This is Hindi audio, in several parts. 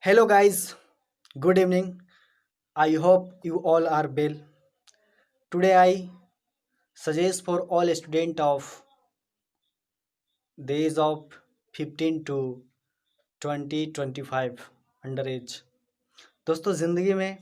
Hello, guys. Good evening. I hope you all are well. Today, I suggest for all students of the age of 15 to 20-25 under as. दोस्तों, ज़िंदगी में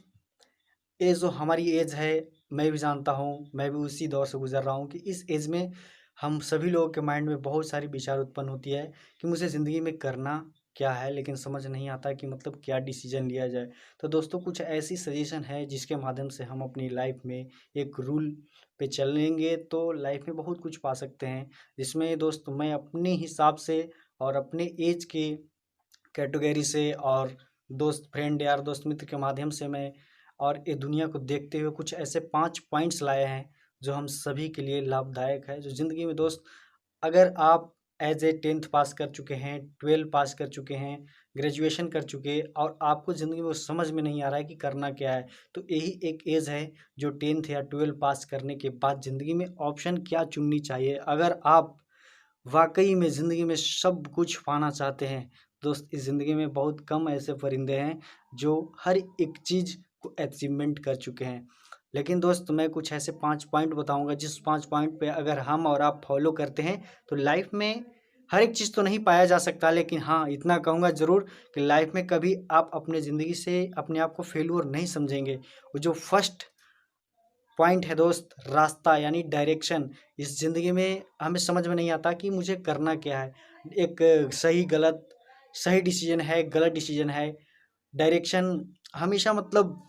ये जो हमारी एज है, मैं भी जानता हूँ, मैं भी उसी दौर से गुजर रहा हूँ कि इस एज में हम सभी लोगों के माइंड में बहुत सारी विचार उत्पन्न होती है कि मुझे ज़िंदगी में करना क्या है, लेकिन समझ नहीं आता कि मतलब क्या डिसीजन लिया जाए। तो दोस्तों, कुछ ऐसी सजेशन है जिसके माध्यम से हम अपनी लाइफ में एक रूल पे चलेंगे तो लाइफ में बहुत कुछ पा सकते हैं। जिसमें दोस्त मैं अपने हिसाब से और अपने एज के कैटेगरी से और दोस्त फ्रेंड यार दोस्त मित्र के माध्यम से मैं और ये दुनिया को देखते हुए कुछ ऐसे 5 पॉइंट्स लाए हैं जो हम सभी के लिए लाभदायक है। जो ज़िंदगी में दोस्त, अगर आप एज ए 10th पास कर चुके हैं, 12 पास कर चुके हैं, ग्रेजुएशन कर चुके और आपको ज़िंदगी में वो समझ में नहीं आ रहा है कि करना क्या है, तो यही एक एज है जो 10th या 12 पास करने के बाद ज़िंदगी में ऑप्शन क्या चुननी चाहिए। अगर आप वाकई में ज़िंदगी में सब कुछ पाना चाहते हैं दोस्त, इस ज़िंदगी में बहुत कम ऐसे परिंदे हैं जो हर एक चीज़ को अचीवमेंट कर चुके हैं। लेकिन दोस्त, मैं कुछ ऐसे 5 पॉइंट बताऊंगा जिस 5 पॉइंट पे अगर हम और आप फॉलो करते हैं तो लाइफ में हर एक चीज़ तो नहीं पाया जा सकता, लेकिन हाँ इतना कहूँगा ज़रूर कि लाइफ में कभी आप अपने ज़िंदगी से अपने आप को फेल्योर नहीं समझेंगे। वो जो फर्स्ट पॉइंट है दोस्त, रास्ता यानी डायरेक्शन। इस ज़िंदगी में हमें समझ में नहीं आता कि मुझे करना क्या है। एक सही गलत, सही डिसीजन है, गलत डिसीजन है, डायरेक्शन हमेशा मतलब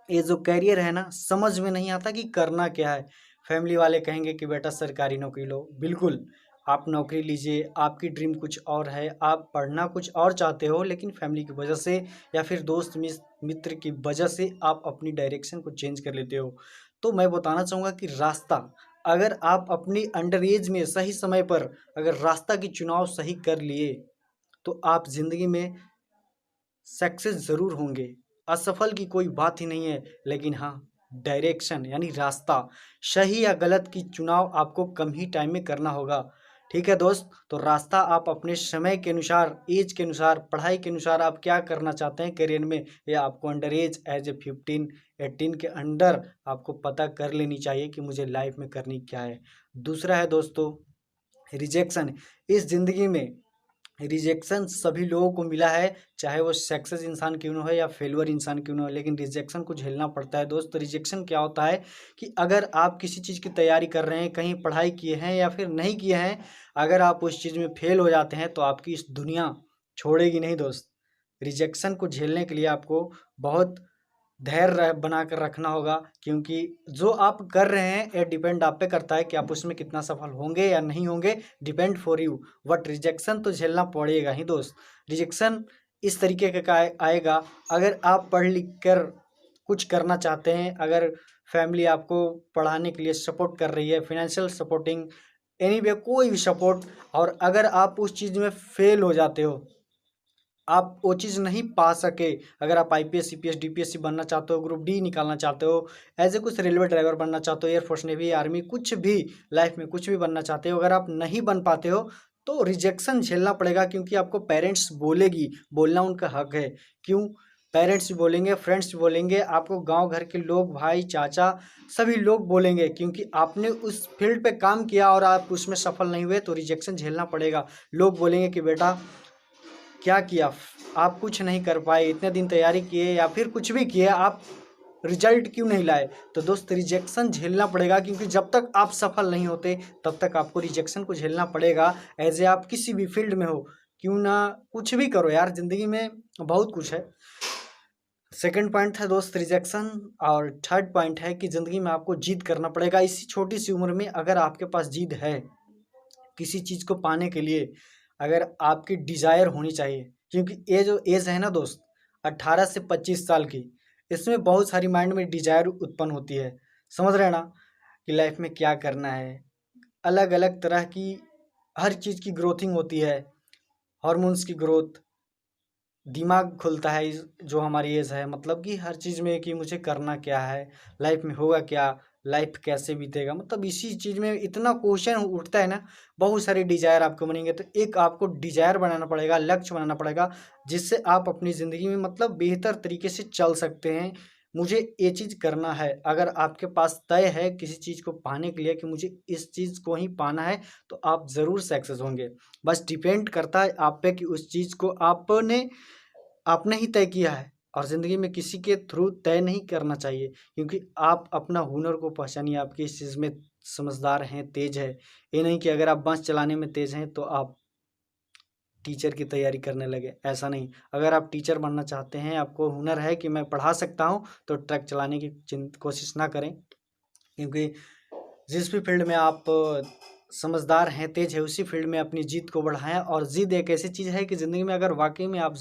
ये जो करियर है ना, समझ में नहीं आता कि करना क्या है। फैमिली वाले कहेंगे कि बेटा सरकारी नौकरी लो, बिल्कुल आप नौकरी लीजिए, आपकी ड्रीम कुछ और है, आप पढ़ना कुछ और चाहते हो, लेकिन फैमिली की वजह से या फिर दोस्त मित्र की वजह से आप अपनी डायरेक्शन को चेंज कर लेते हो। तो मैं बताना चाहूँगा कि रास्ता, अगर आप अपनी अंडर एज में सही समय पर अगर रास्ता की चुनाव सही कर लिए तो आप ज़िंदगी में सक्सेस ज़रूर होंगे। असफल की कोई बात ही नहीं है, लेकिन हाँ, डायरेक्शन यानी रास्ता सही या गलत की चुनाव आपको कम ही टाइम में करना होगा। ठीक है दोस्त, तो रास्ता आप अपने समय के अनुसार, एज के अनुसार, पढ़ाई के अनुसार आप क्या करना चाहते हैं करियर में, या आपको अंडर एज एज ए 15-18 के अंडर आपको पता कर लेनी चाहिए कि मुझे लाइफ में करनी क्या है। दूसरा है दोस्तों, रिजेक्शन। इस ज़िंदगी में रिजेक्शन सभी लोगों को मिला है, चाहे वो सक्सेस इंसान क्यों ना हो या फेलवर इंसान क्यों ना हो, लेकिन रिजेक्शन को झेलना पड़ता है दोस्त। तो रिजेक्शन क्या होता है कि अगर आप किसी चीज़ की तैयारी कर रहे हैं, कहीं पढ़ाई किए हैं या फिर नहीं किए हैं, अगर आप उस चीज़ में फेल हो जाते हैं तो आपकी इस दुनिया छोड़ेगी नहीं दोस्त। रिजेक्शन को झेलने के लिए आपको बहुत धैर्य बना कर रखना होगा, क्योंकि जो आप कर रहे हैं ये डिपेंड आप पे करता है कि आप उसमें कितना सफल होंगे या नहीं होंगे, depend for you. But rejection तो झेलना पड़ेगा ही दोस्त। रिजेक्शन इस तरीके का आएगा, अगर आप पढ़ लिख कर कुछ करना चाहते हैं, अगर फैमिली आपको पढ़ाने के लिए सपोर्ट कर रही है, फाइनेंशियल सपोर्टिंग, एनी वे कोई भी सपोर्ट, और अगर आप उस चीज़ में फेल हो जाते हो, आप वो चीज़ नहीं पा सके, अगर आप आईपीएस सीपीएस डीपीएससी बनना चाहते हो, ग्रुप डी निकालना चाहते हो, एज ए कुछ रेलवे ड्राइवर बनना चाहते हो, एयरफोर्स नेवी आर्मी कुछ भी लाइफ में कुछ भी बनना चाहते हो, अगर आप नहीं बन पाते हो तो रिजेक्शन झेलना पड़ेगा, क्योंकि आपको पेरेंट्स बोलेगी, बोलना उनका हक है। क्यों? पेरेंट्स भी बोलेंगे, फ्रेंड्स भी बोलेंगे, आपको गांव घर के लोग, भाई चाचा सभी लोग बोलेंगे, क्योंकि आपने उस फील्ड पे काम किया और आप उसमें सफल नहीं हुए, तो रिजेक्शन झेलना पड़ेगा। लोग बोलेंगे कि बेटा क्या किया, आप कुछ नहीं कर पाए, इतने दिन तैयारी किए या फिर कुछ भी किए, आप रिजल्ट क्यों नहीं लाए। तो दोस्त, रिजेक्शन झेलना पड़ेगा, क्योंकि जब तक आप सफल नहीं होते तब तक आपको रिजेक्शन को झेलना पड़ेगा। एज ए आप किसी भी फील्ड में हो, क्यों ना कुछ भी करो यार, जिंदगी में बहुत कुछ है। सेकंड पॉइंट था दोस्त रिजेक्शन, और थर्ड पॉइंट है कि ज़िंदगी में आपको जीत करना पड़ेगा। इसी छोटी सी उम्र में अगर आपके पास जीत है किसी चीज़ को पाने के लिए, अगर आपकी डिज़ायर होनी चाहिए, क्योंकि ये जो एज है ना दोस्त, 18 से 25 साल की, इसमें बहुत सारी माइंड में डिज़ायर उत्पन्न होती है। समझ रहे हैं ना कि लाइफ में क्या करना है, अलग अलग तरह की हर चीज़ की ग्रोथिंग होती है, हॉर्मोन्स की ग्रोथ, दिमाग खुलता है। जो हमारी एज है, मतलब कि हर चीज़ में कि मुझे करना क्या है, लाइफ में होगा क्या, लाइफ कैसे बीतेगा, मतलब इसी चीज़ में इतना क्वेश्चन उठता है ना। बहुत सारे डिजायर आपको बनेंगे, तो एक आपको डिजायर बनाना पड़ेगा, लक्ष्य बनाना पड़ेगा, जिससे आप अपनी ज़िंदगी में मतलब बेहतर तरीके से चल सकते हैं। मुझे ये चीज़ करना है, अगर आपके पास तय है किसी चीज़ को पाने के लिए कि मुझे इस चीज़ को ही पाना है, तो आप ज़रूर सक्सेस होंगे। बस डिपेंड करता है आप पे कि उस चीज़ को आपने ही तय किया है, और ज़िंदगी में किसी के थ्रू तय नहीं करना चाहिए, क्योंकि आप अपना हुनर को पहचानिए, आप किस चीज़ में समझदार हैं, तेज़ है। ये नहीं कि अगर आप बस चलाने में तेज़ हैं तो आप टीचर की तैयारी करने लगे, ऐसा नहीं। अगर आप टीचर बनना चाहते हैं, आपको हुनर है कि मैं पढ़ा सकता हूँ, तो ट्रक चलाने की कोशिश ना करें, क्योंकि जिस भी फील्ड में आप समझदार हैं, तेज है, उसी फील्ड में अपनी जीत को बढ़ाएं। और जिद एक ऐसी चीज़ है कि ज़िंदगी में अगर वाकई में आप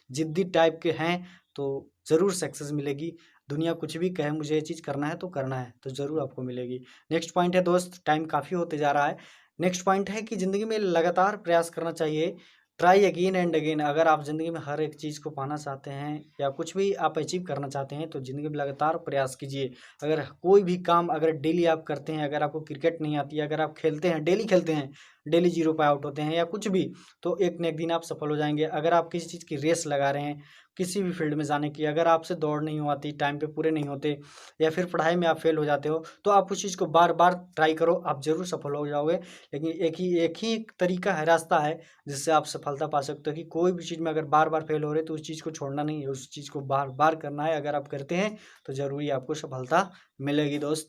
जिद्दी टाइप के हैं, तो ज़रूर सक्सेस मिलेगी। दुनिया कुछ भी कहे, मुझे ये चीज़ करना है तो करना है, तो ज़रूर आपको मिलेगी। नेक्स्ट पॉइंट है दोस्त, टाइम काफ़ी होते जा रहा है। नेक्स्ट पॉइंट है कि ज़िंदगी में लगातार प्रयास करना चाहिए। Try again and again. अगर आप ज़िंदगी में हर एक चीज़ को पाना चाहते हैं या कुछ भी आप अचीव करना चाहते हैं, तो ज़िंदगी में लगातार प्रयास कीजिए। अगर कोई भी काम अगर डेली आप करते हैं, अगर आपको क्रिकेट नहीं आती है, अगर आप खेलते हैं, डेली खेलते हैं, डेली 0 पे आउट होते हैं या कुछ भी, तो एक न एक दिन आप सफल हो जाएंगे। अगर आप किसी चीज़ की रेस लगा रहे हैं, किसी भी फील्ड में जाने की, अगर आपसे दौड़ नहीं हो आती, टाइम पे पूरे नहीं होते, या फिर पढ़ाई में आप फेल हो जाते हो, तो आप उस चीज़ को बार बार ट्राई करो, आप ज़रूर सफल हो जाओगे। लेकिन एक ही तरीका है, रास्ता है, जिससे आप सफलता पा सकते हो। कि कोई भी चीज़ में अगर बार बार फेल हो रहे, तो उस चीज़ को छोड़ना नहीं है, उस चीज़ को बार बार करना है। अगर आप करते हैं तो ज़रूरी आपको सफलता मिलेगी दोस्त।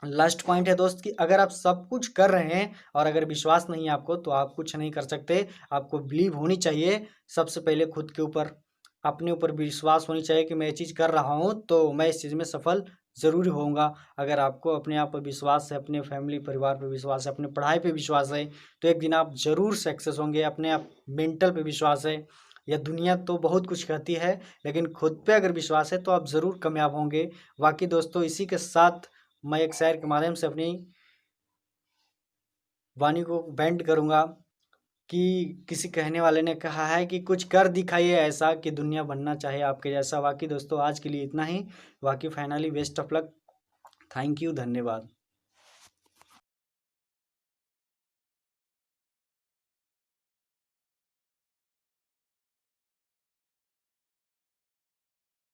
लास्ट पॉइंट है दोस्त कि अगर आप सब कुछ कर रहे हैं और अगर विश्वास नहीं है आपको, तो आप कुछ नहीं कर सकते। आपको बिलीव होनी चाहिए सबसे पहले खुद के ऊपर, अपने ऊपर विश्वास होनी चाहिए कि मैं ये चीज़ कर रहा हूँ तो मैं इस चीज़ में सफल ज़रूर होऊंगा। अगर आपको अपने आप पर विश्वास है, अपने फैमिली परिवार पर विश्वास है, अपने पढ़ाई पे विश्वास है, तो एक दिन आप ज़रूर सक्सेस होंगे। अपने आप मेंटल पे विश्वास है, यह दुनिया तो बहुत कुछ कहती है, लेकिन खुद पे अगर विश्वास है तो आप ज़रूर कामयाब होंगे। बाकी दोस्तों, इसी के साथ मैं एक शायर के माध्यम से अपनी वाणी को बेंड करूंगा कि किसी कहने वाले ने कहा है कि कुछ कर दिखाइए ऐसा कि दुनिया बनना चाहे आपके जैसा। बाकी दोस्तों, आज के लिए इतना ही। बाकी finally best of luck. Thank you, धन्यवाद।